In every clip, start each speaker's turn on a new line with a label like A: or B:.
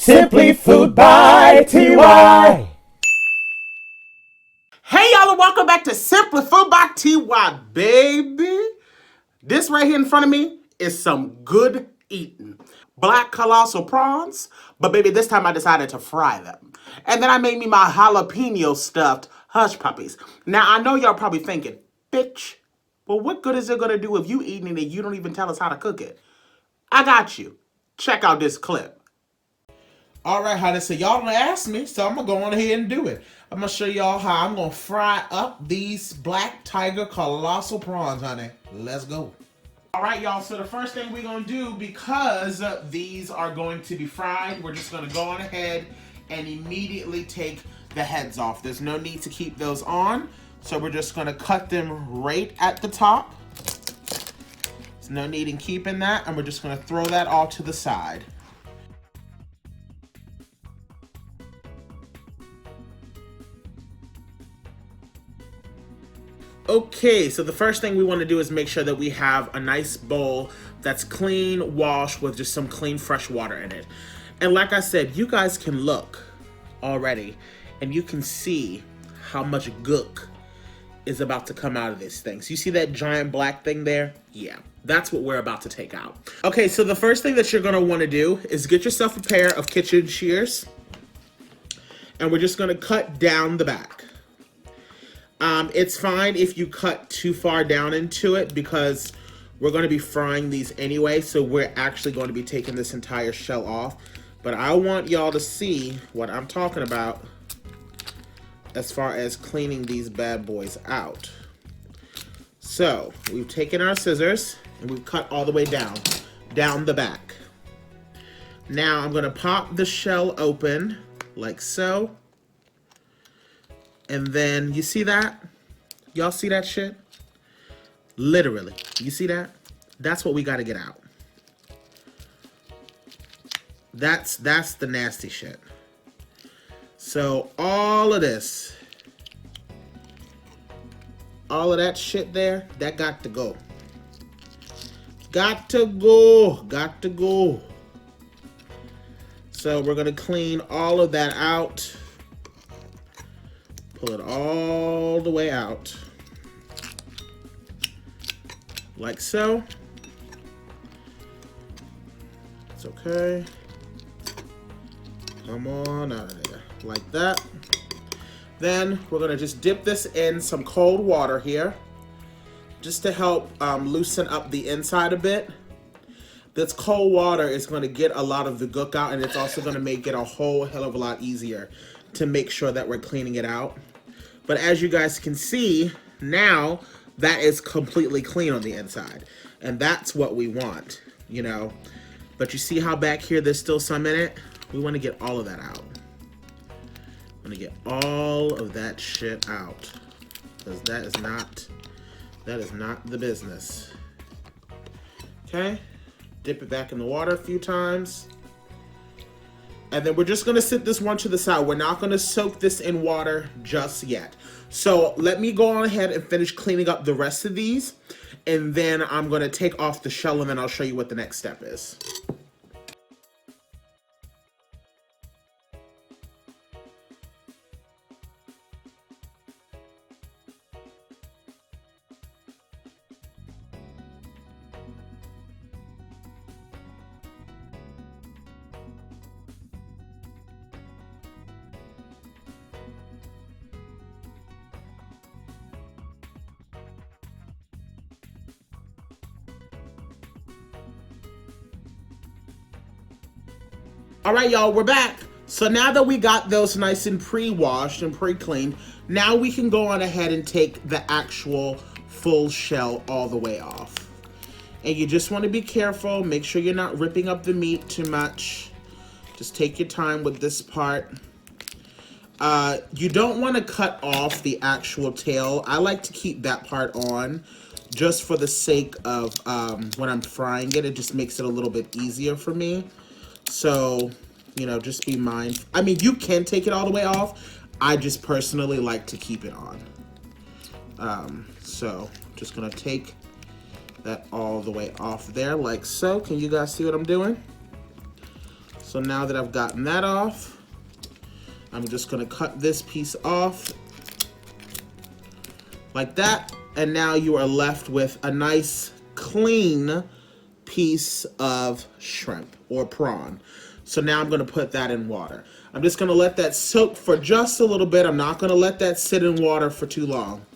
A: Simply Food by TY.
B: Hey y'all, and welcome back to Simply Food by TY, baby. This right here in front of me is some good eating. Black colossal prawns, but baby, this time I decided to fry them. And then I made me my jalapeno stuffed hush puppies. Now I know y'all probably thinking, bitch, well what good is it gonna do if you eating it and you don't even tell us how to cook it? I got you. Check out this clip.
C: All right, honey, so y'all done asked me, so I'm going to go on ahead and do it. I'm going to show y'all how I'm going to fry up these black tiger colossal prawns, honey. Let's go. All right, y'all, so the first thing we're going to do, because these are going to be fried, we're just going to go on ahead and immediately take the heads off. There's no need to keep those on, so we're just going to cut them right at the top. There's no need in keeping that, and we're just going to throw that all to the side. Okay, so the first thing we want to do is make sure that we have a nice bowl that's clean, washed with just some clean, fresh water in it. And like I said, you guys can look already and you can see how much gook is about to come out of this thing. So you see that giant black thing there? Yeah, that's what we're about to take out. Okay, so the first thing that you're going to want to do is get yourself a pair of kitchen shears. And we're just going to cut down the back. It's fine if you cut too far down into it because we're going to be frying these anyway, so we're actually going to be taking this entire shell off. But I want y'all to see what I'm talking about as far as cleaning these bad boys out. So we've taken our scissors and we've cut all the way down the back. Now I'm going to pop the shell open like so. And then, you see that? Y'all see that shit? Literally. You see that? That's what we got to get out. That's the nasty shit. So, all of this, all of that shit there, that got to go. Got to go. Got to go. So, we're going to clean all of that out. Pull it all the way out. Like so. It's okay. Come on out of there. Like that. Then we're going to just dip this in some cold water here. Just to help loosen up the inside a bit. This cold water is going to get a lot of the gook out, and it's also going to make it a whole hell of a lot easier to make sure that we're cleaning it out. But as you guys can see, now that is completely clean on the inside. And that's what we want, you know. But you see how back here there's still some in it? We want to get all of that out. We want to get all of that shit out. Because that is not the business. Okay? Dip it back in the water a few times. And then we're just going to sit this one to the side. We're not going to soak this in water just yet. So let me go on ahead and finish cleaning up the rest of these. And then I'm going to take off the shell and then I'll show you what the next step is. All right, y'all, we're back. So now that we got those nice and pre-washed and pre-cleaned, now we can go on ahead and take the actual full shell all the way off. And you just want to be careful. Make sure you're not ripping up the meat too much. Just take your time with this part. You don't want to cut off the actual tail. I like to keep that part on just for the sake of when I'm frying it. It just makes it a little bit easier for me. So, you know, just be mindful. I mean, you can take it all the way off. I just personally like to keep it on. So, just going to take that all the way off there like so. Can you guys see what I'm doing? So now that I've gotten that off, I'm just gonna cut this piece off like that. And now you are left with a nice, clean piece of shrimp or prawn. So now I'm gonna put that in water. I'm just gonna let that soak for just a little bit. I'm not gonna let that sit in water for too long.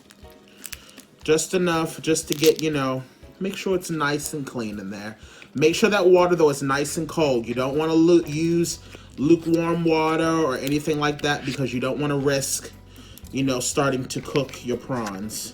C: Just enough just to get, you know, make sure it's nice and clean in there. Make sure that water, though, is nice and cold. You don't want to use lukewarm water or anything like that because you don't want to risk, you know, starting to cook your prawns.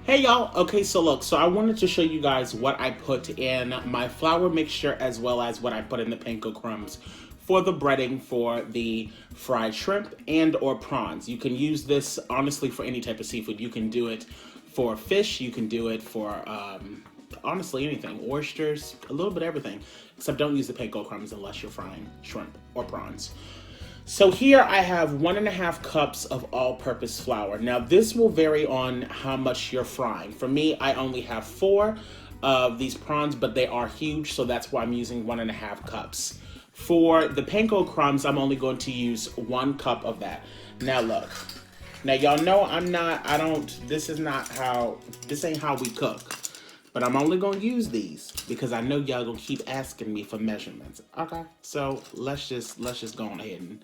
B: Hey y'all, okay, so look, so I wanted to show you guys what I put in my flour mixture as well as what I put in the panko crumbs for the breading for the fried shrimp and or prawns. You can use this honestly for any type of seafood. You can do it for fish, you can do it for honestly anything, oysters, a little bit of everything, except don't use the panko crumbs unless you're frying shrimp or prawns. So here I have 1.5 cups of all-purpose flour. Now this will vary on how much you're frying. For me, I only have 4 of these prawns, but they are huge, so that's why I'm using 1.5 cups. For the panko crumbs, I'm only going to use 1 cup of that. Now look, now y'all know this ain't how we cook. But I'm only gonna use these because I know y'all gonna keep asking me for measurements. Okay, so let's just go on ahead and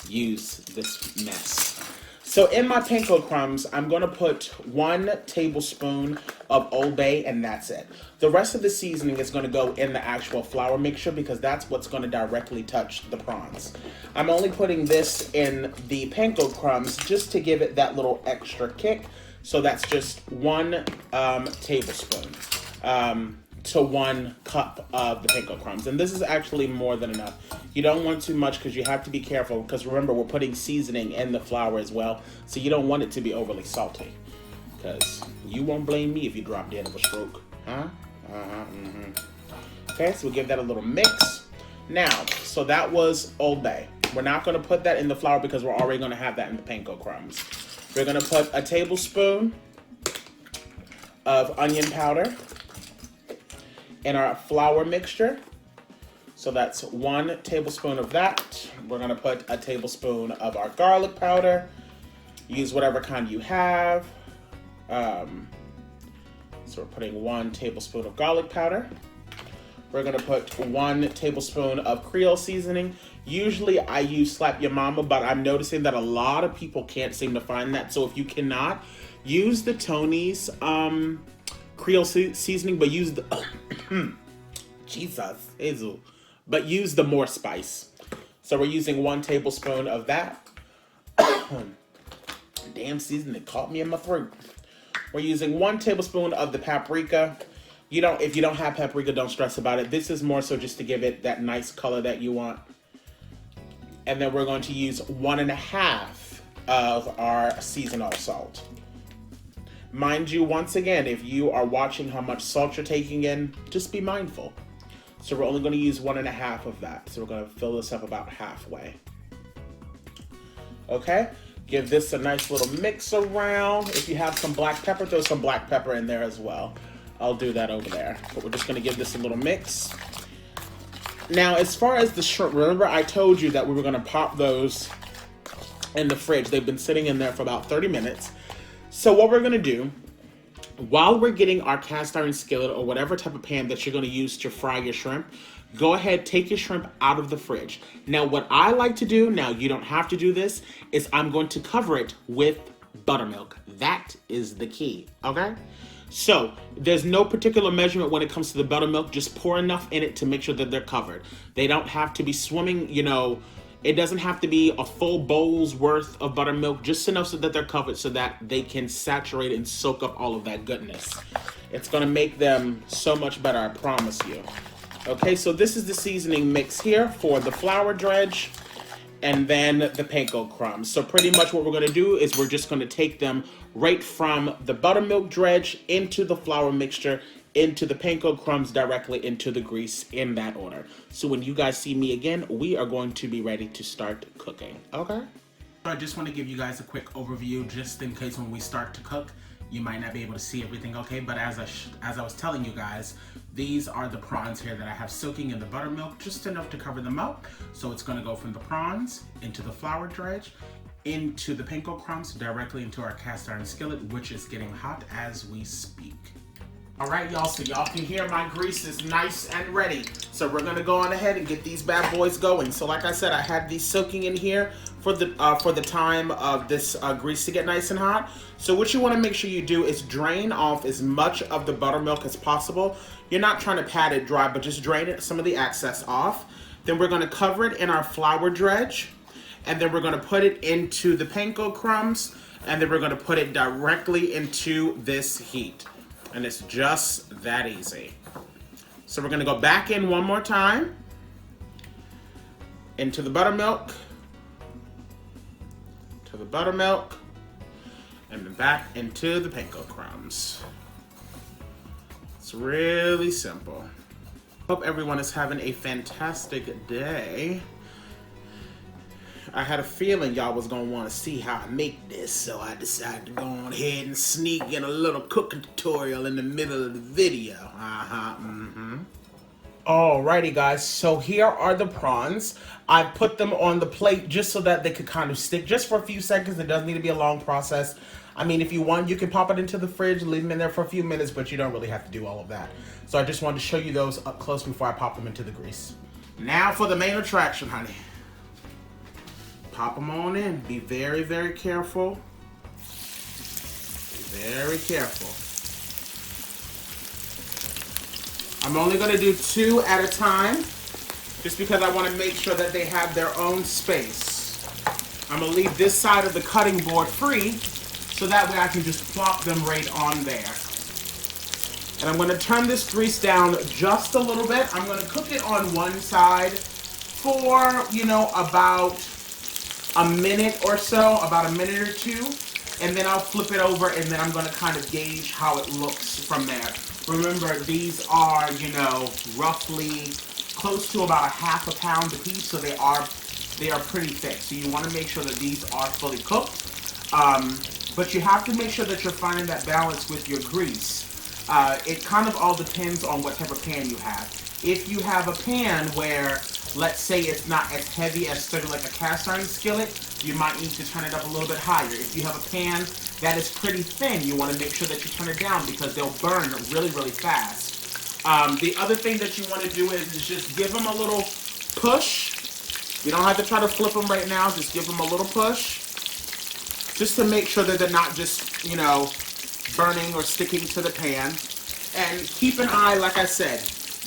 B: use this mess. So in my panko crumbs, I'm gonna put 1 tablespoon of Old Bay and that's it. The rest of the seasoning is gonna go in the actual flour mixture because that's what's gonna directly touch the prawns. I'm only putting this in the panko crumbs just to give it that little extra kick. So that's just 1 tablespoon to 1 cup of the panko crumbs. And this is actually more than enough. You don't want too much because you have to be careful because remember, we're putting seasoning in the flour as well. So you don't want it to be overly salty because you won't blame me if you drop dead of a stroke. Huh? Okay, so we'll give that a little mix. Now, so that was Old Bay. We're not going to put that in the flour because we're already going to have that in the panko crumbs. We're going to put a tablespoon of onion powder in our flour mixture. So that's 1 tablespoon of that. We're going to put a tablespoon of our garlic powder. Use whatever kind you have. So we're putting 1 tablespoon of garlic powder. We're going to put 1 tablespoon of Creole seasoning. Usually I use Slap Your Mama, but I'm noticing that a lot of people can't seem to find that. So if you cannot, use the Tony's Creole seasoning, but use the Jesus, Hazel. But use the more spice. So we're using 1 tablespoon of that. Damn seasoning caught me in my throat. We're using 1 tablespoon of the paprika. If you don't have paprika, don't stress about it. This is more so just to give it that nice color that you want. And then we're going to use 1.5 of our seasonal salt. Mind you, once again, if you are watching how much salt you're taking in, just be mindful. So we're only going to use 1.5 of that. So we're going to fill this up about halfway. Okay, give this a nice little mix around. If you have some black pepper, throw some black pepper in there as well. I'll do that over there. But we're just going to give this a little mix. Now, as far as the shrimp, remember I told you that we were going to pop those in the fridge. They've been sitting in there for about 30 minutes. So what we're going to do, while we're getting our cast iron skillet or whatever type of pan that you're going to use to fry your shrimp, go ahead, take your shrimp out of the fridge. Now, what I like to do, now you don't have to do this, is I'm going to cover it with buttermilk. That is the key, okay? So, there's no particular measurement when it comes to the buttermilk. Just pour enough in it to make sure that they're covered. They don't have to be swimming, it doesn't have to be a full bowl's worth of buttermilk. Just enough so that they're covered so that they can saturate and soak up all of that goodness. It's going to make them so much better, I promise you. Okay, so this is the seasoning mix here for the flour dredge.
C: and then the panko crumbs. So pretty much what we're going to do is we're just going to take them right from the buttermilk dredge into the flour mixture, into the panko crumbs, directly into the grease, in that order. So when you guys see me again, we are going to be ready to start cooking. Okay? I just want to give you guys a quick overview, just in case when we start to cook, you might not be able to see everything, okay? But as I was telling you guys, these are the prawns here that I have soaking in the buttermilk, just enough to cover them up. So it's gonna go from the prawns into the flour dredge, into the panko crumbs, directly into our cast iron skillet, which is getting hot as we speak. All right, y'all, so y'all can hear my grease is nice and ready. So we're gonna go on ahead and get these bad boys going. So like I said, I had these soaking in here for the time of this grease to get nice and hot. So what you wanna make sure you do is drain off as much of the buttermilk as possible. You're not trying to pat it dry, but just drain it, some of the excess off. Then we're gonna cover it in our flour dredge, and then we're gonna put it into the panko crumbs, and then we're gonna put it directly into this heat. And it's just that easy. So we're gonna go back in one more time into the buttermilk, to the buttermilk, and then back into the panko crumbs. It's really simple. Hope everyone is having a fantastic day. I had a feeling y'all was gonna want to see how I make this, so I decided to go on ahead and sneak in a little cooking tutorial in the middle of the video. Alrighty guys, so here are the prawns. I put them on the plate just so that they could kind of stick just for a few seconds. It doesn't need to be a long process. I mean, if you want, you can pop it into the fridge, leave them in there for a few minutes, but you don't really have to do all of that. So I just wanted to show you those up close before I pop them into the grease. Now for the main attraction, honey. Pop them on in. Be very, very careful. Be very careful. I'm only going to do 2 at a time, just because I want to make sure that they have their own space. I'm going to leave this side of the cutting board free, so that way I can just plop them right on there. And I'm going to turn this grease down just a little bit. I'm going to cook it on one side for, you know, about a minute or so, about a minute or two, and then I'll flip it over, and then I'm going to kind of gauge how it looks from there. Remember, these are, you know, roughly close to about a ½ pound a piece, so they are pretty thick. So you want to make sure that these are fully cooked, but you have to make sure that you're finding that balance with your grease. It kind of all depends on what type of pan you have. If you have a pan where, let's say, it's not as heavy as sort of like a cast iron skillet, you might need to turn it up a little bit higher. If you have a pan that is pretty thin, you want to make sure that you turn it down, because they'll burn really, really fast. The other thing that you want to do is just give them a little push. You don't have to try to flip them right now. Just give them a little push, just to make sure that they're not just, you know, burning or sticking to the pan. And keep an eye, like I said,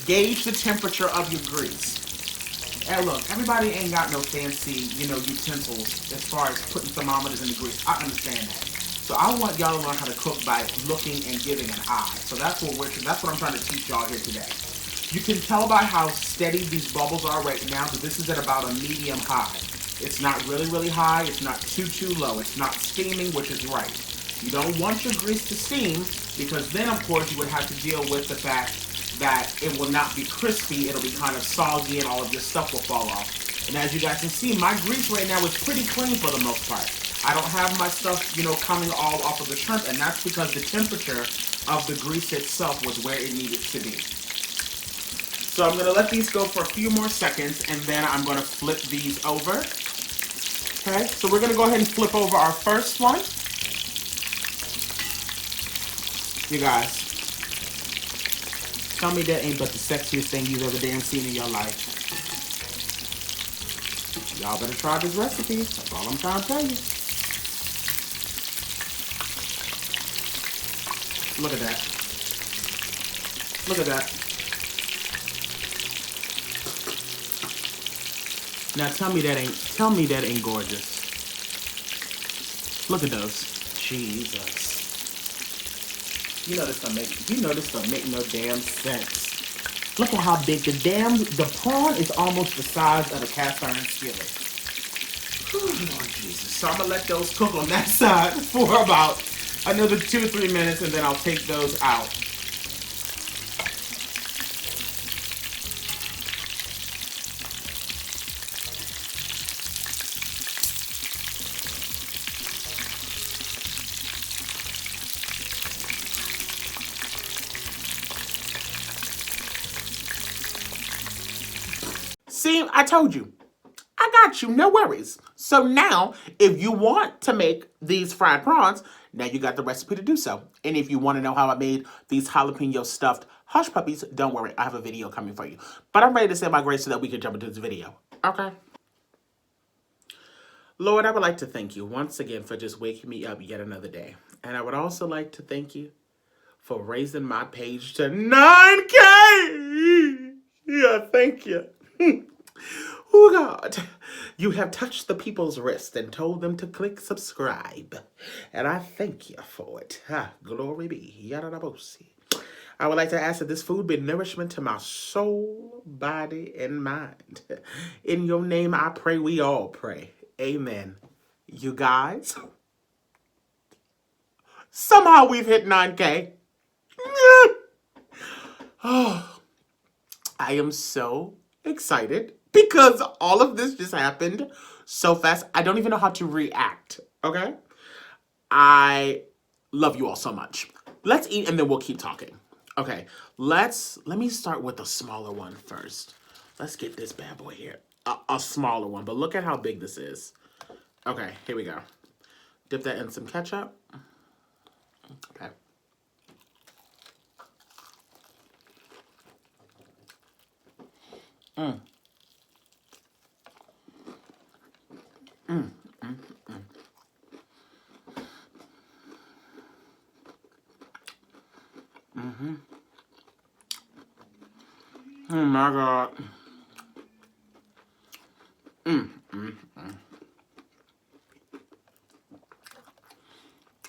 C: gauge the temperature of your grease. And look, everybody ain't got no fancy, you know, utensils as far as putting thermometers in the grease. I understand that. So I want y'all to learn how to cook by looking and giving an eye. So that's what I'm trying to teach y'all here today. You can tell by how steady these bubbles are right now that this is at about a medium high. It's not really, really high. It's not too low. It's not steaming, which is right. You don't want your grease to steam, because then, of course, you would have to deal with the fact that it will not be crispy. It'll be kind of soggy, and all of your stuff will fall off. And as you guys can see, my grease right now is pretty clean for the most part. I don't have my stuff, you know, coming all off of the shrimp, and that's because the temperature of the grease itself was where it needed to be. So I'm going to let these go for a few more seconds, and then I'm going to flip these over. Okay, so we're going to go ahead and flip over our first one. You guys, tell me that ain't but the sexiest thing you've ever damn seen in your life. Y'all better try this recipe. That's all I'm trying to tell you. Look at that. Look at that. Now tell me that ain't gorgeous. Look at those. Jesus. You know this don't make no damn sense. Look at how big the prawn is, almost the size of a cast iron skillet.
B: Oh, Lord Jesus. So I'm going to let those cook on that side for about another 2 or 3 minutes, and then I'll take those out. See, I told you. I got you, no worries. So now, if you want to make these fried prawns, now you got the recipe to do so. And if you want to know how I made these jalapeno stuffed hush puppies, don't worry, I have a video coming for you. But I'm ready to say my grace so that we can jump into this video. Okay. Lord, I would like to thank you once again for just waking me up yet another day. And I would also like to thank you for raising my page to 9K. Yeah, thank you. Oh, God, you have touched the people's wrist and told them to click subscribe. And I thank you for it. Glory be. Yadadabosi. I would like to ask that this food be nourishment to my soul, body, and mind. In your name, I pray, we all pray. Amen. You guys, somehow we've hit 9K. Oh, I am so excited because all of this just happened so fast. I don't even know how to react, okay? I love you all so much. Let's eat and then we'll keep talking. Okay, let me start with the smaller one first. Let's get this bad boy here. A smaller one, but look at how big this is. Okay, here we go. Dip that in some ketchup. Okay. Oh my God.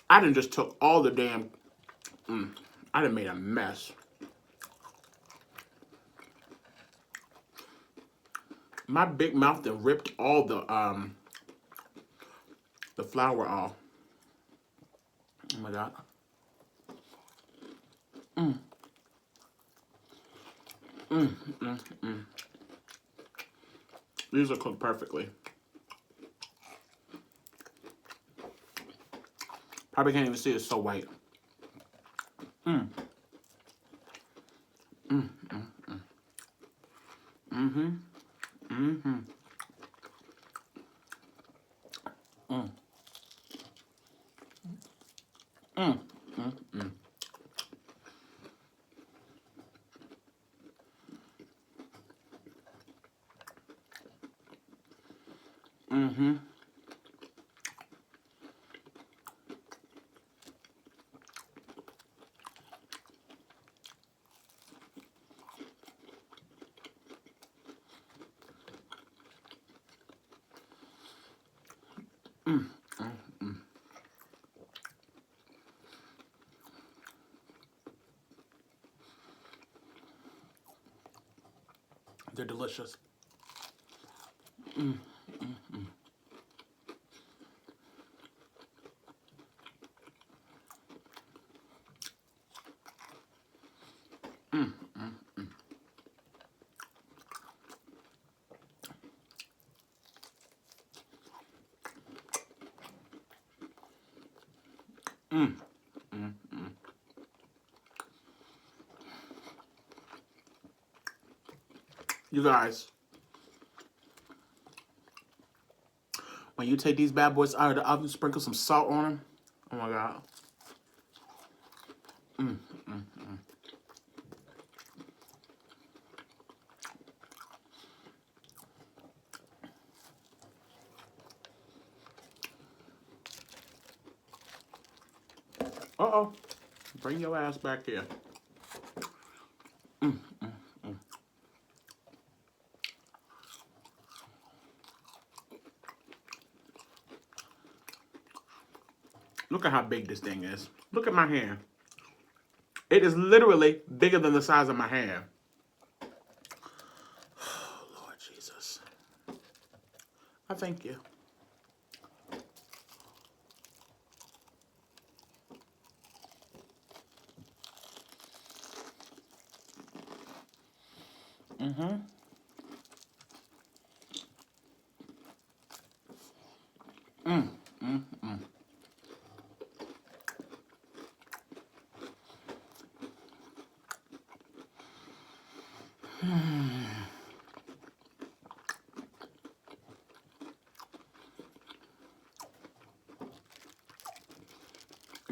B: I done just took all the damn, I done made a mess. My big mouth done ripped all the flour off. Oh my God. These are cooked perfectly. Probably can't even see it's so white. They're delicious. You guys, when you take these bad boys out of the oven, sprinkle some salt on them. Oh my God. Uh-oh. Bring your ass back here. Look at how big this thing is. Look at my hand. It is literally bigger than the size of my hand. Oh, Lord Jesus. I thank you.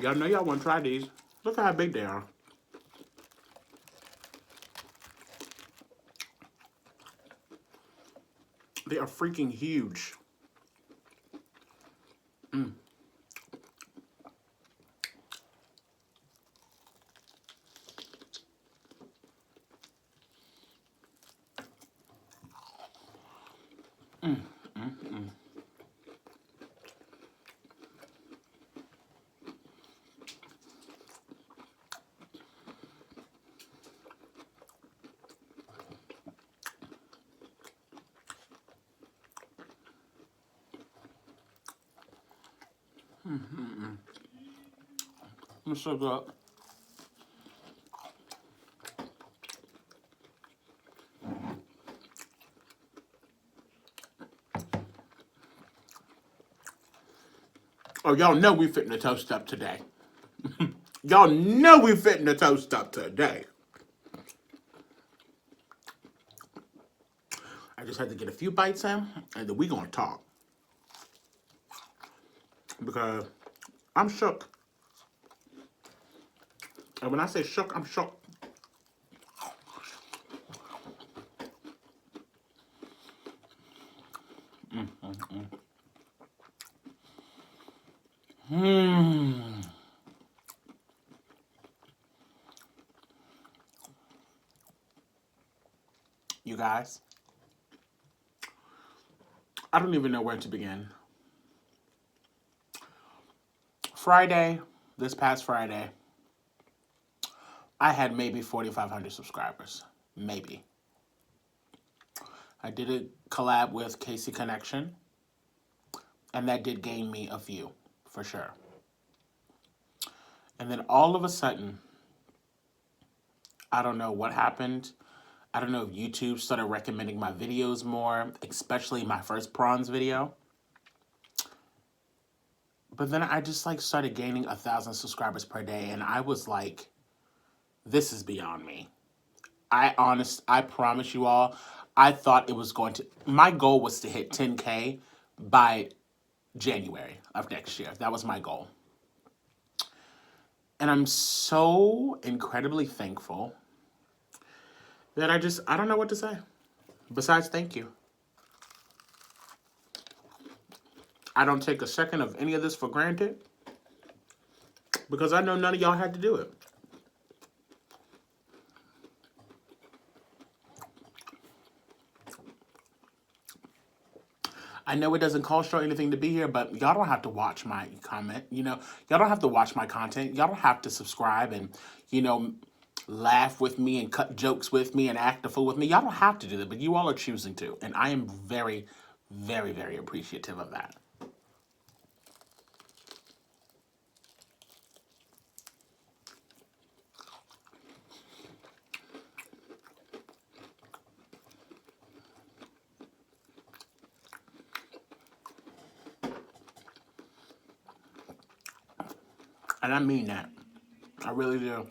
B: Y'all know y'all want to try these. Look how big they are. They are freaking huge. It's so good. Oh, y'all know we fitting to toast up today. Y'all know we fitting to toast up today. I just had to get a few bites in, and then we gonna talk. Because I'm shook. And when I say shook, I'm shook. You guys, I don't even know where to begin. This past Friday, I had maybe 4,500 subscribers. Maybe. I did a collab with Casey Connection, and that did gain me a few, for sure. And then all of a sudden, I don't know what happened. I don't know if YouTube started recommending my videos more, especially my first prawns video. But then I just started gaining 1,000 subscribers per day, and I was like, this is beyond me. I promise you all, I thought it was going to, my goal was to hit 10K by January of next year. That was my goal. And I'm so incredibly thankful that I don't know what to say. Besides, thank you. I don't take a second of any of this for granted because I know none of y'all had to do it. I know it doesn't cost y'all anything to be here, but y'all don't have to watch my comment. Y'all don't have to watch my content. Y'all don't have to subscribe and, laugh with me and cut jokes with me and act a fool with me. Y'all don't have to do that, but you all are choosing to. And I am very, very, very appreciative of that. And I mean that. I really do.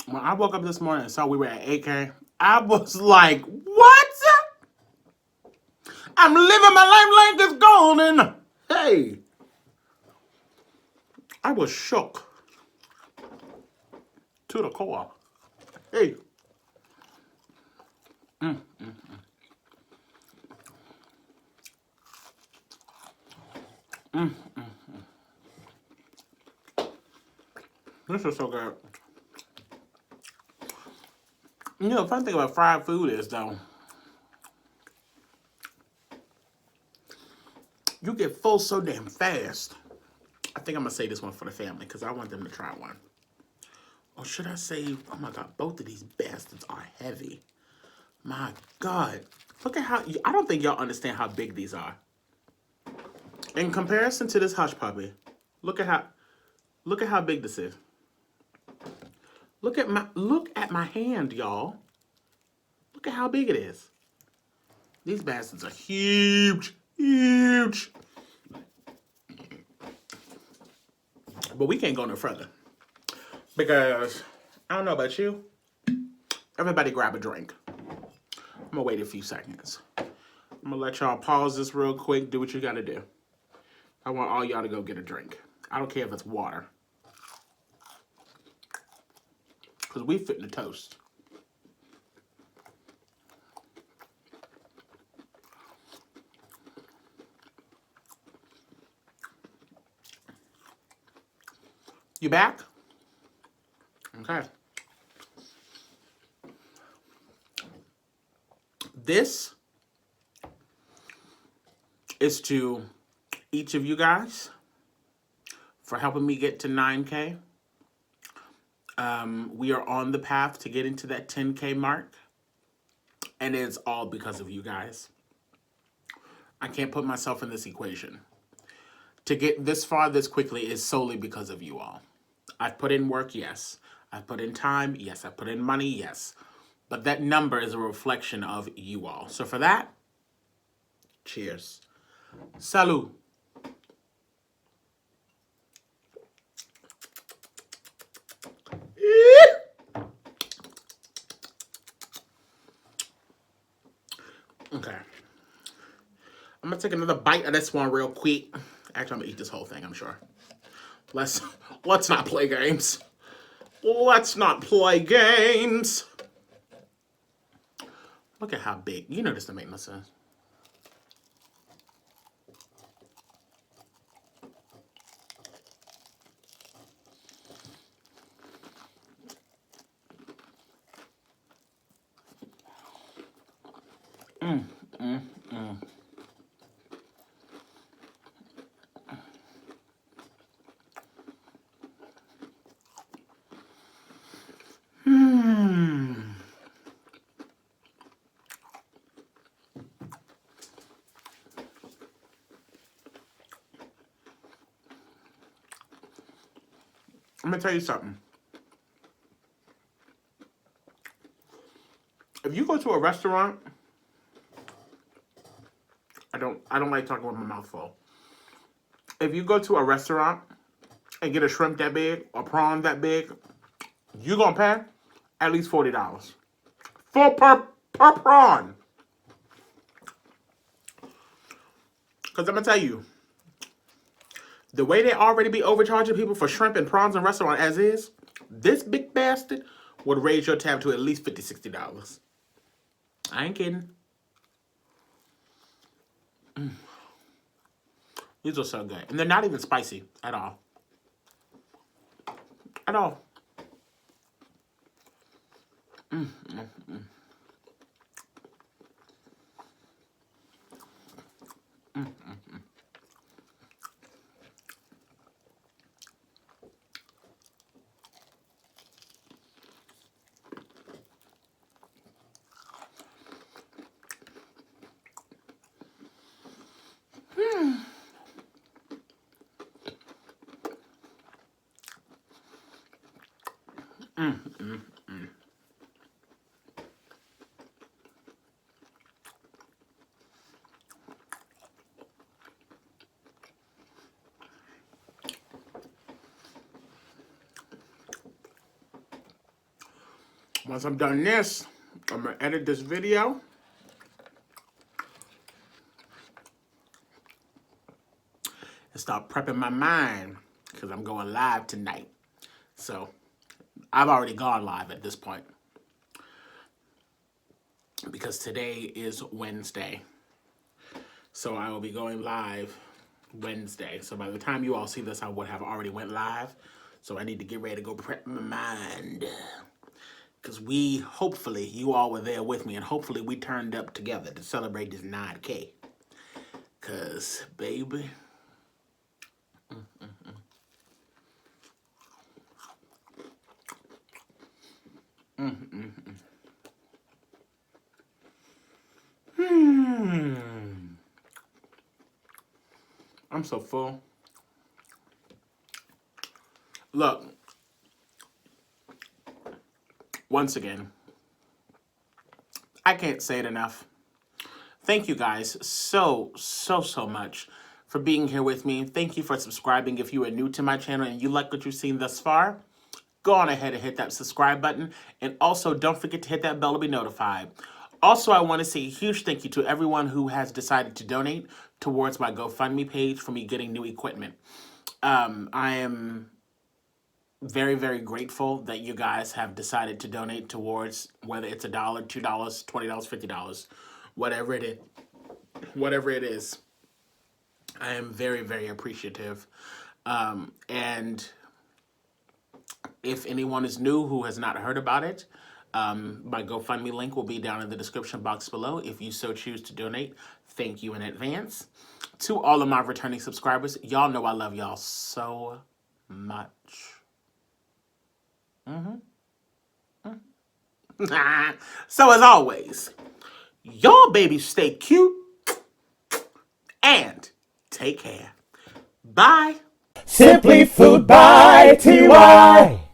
B: When I woke up this morning and saw we were at 8K, I was like, what? I'm living my life like it's golden. Hey. I was shook to the core. Hey. This is so good. You know, the fun thing about fried food is, though, you get full so damn fast. I think I'm going to save this one for the family because I want them to try one. Or should I save... Oh, my God. Both of these bastards are heavy. My God. Look at how... I don't think y'all understand how big these are. In comparison to this hush puppy, look at how big this is. Look at my hand, y'all. Look at how big it is. These bastards are huge. Huge. But we can't go no further. Because, I don't know about you. Everybody grab a drink. I'm going to wait a few seconds. I'm going to let y'all pause this real quick. Do what you got to do. I want all y'all to go get a drink. I don't care if it's water. Because we fit in the toast. You back? Okay. This is to each of you guys for helping me get to 9K. We are on the path to getting to that 10K mark. And it's all because of you guys. I can't put myself in this equation. To get this far this quickly is solely because of you all. I've put in work, yes. I've put in time, yes. I've put in money, yes. But that number is a reflection of you all. So for that, cheers. Salud. Okay. I'm gonna take another bite of this one real quick. Actually, I'm gonna eat this whole thing, I'm sure. Let's not play games. Let's not play games. Look at how big. You know this doesn't make no sense. I'm gonna tell you something. If you go to a restaurant, I don't like talking with my mouth full. If you go to a restaurant and get a shrimp that big or prawn that big, you're gonna pay at least $40. Per prawn. Because I'm gonna tell you, the way they already be overcharging people for shrimp and prawns in restaurant as is, this big bastard would raise your tab to at least $50, $60. I ain't kidding. These are so good. And they're not even spicy at all. At all. Once I'm done this, I'm gonna edit this video. And start prepping my mind because I'm going live tonight. So I've already gone live at this point because today is Wednesday. So I will be going live Wednesday. So by the time you all see this, I would have already went live. So I need to get ready to go prep my mind. Because hopefully, you all were there with me, and hopefully we turned up together to celebrate this 9K. Because, baby... I'm so full. Look, once again, I can't say it enough. Thank you guys so much for being here with me. Thank you for subscribing. If you are new to my channel and you like what you've seen thus far, go on ahead and hit that subscribe button. And also, don't forget to hit that bell to be notified. Also, I want to say a huge thank you to everyone who has decided to donate towards my GoFundMe page for me getting new equipment. I am very, very grateful that you guys have decided to donate towards, whether it's $1, $2, $20, $50, whatever it is. I am very, very appreciative. And if anyone is new who has not heard about it, my GoFundMe link will be down in the description box below. If you so choose to donate, thank you in advance. To all of my returning subscribers, y'all know I love y'all so much. So as always, y'all babies stay cute and take care. Bye.
A: Simply Food by TY.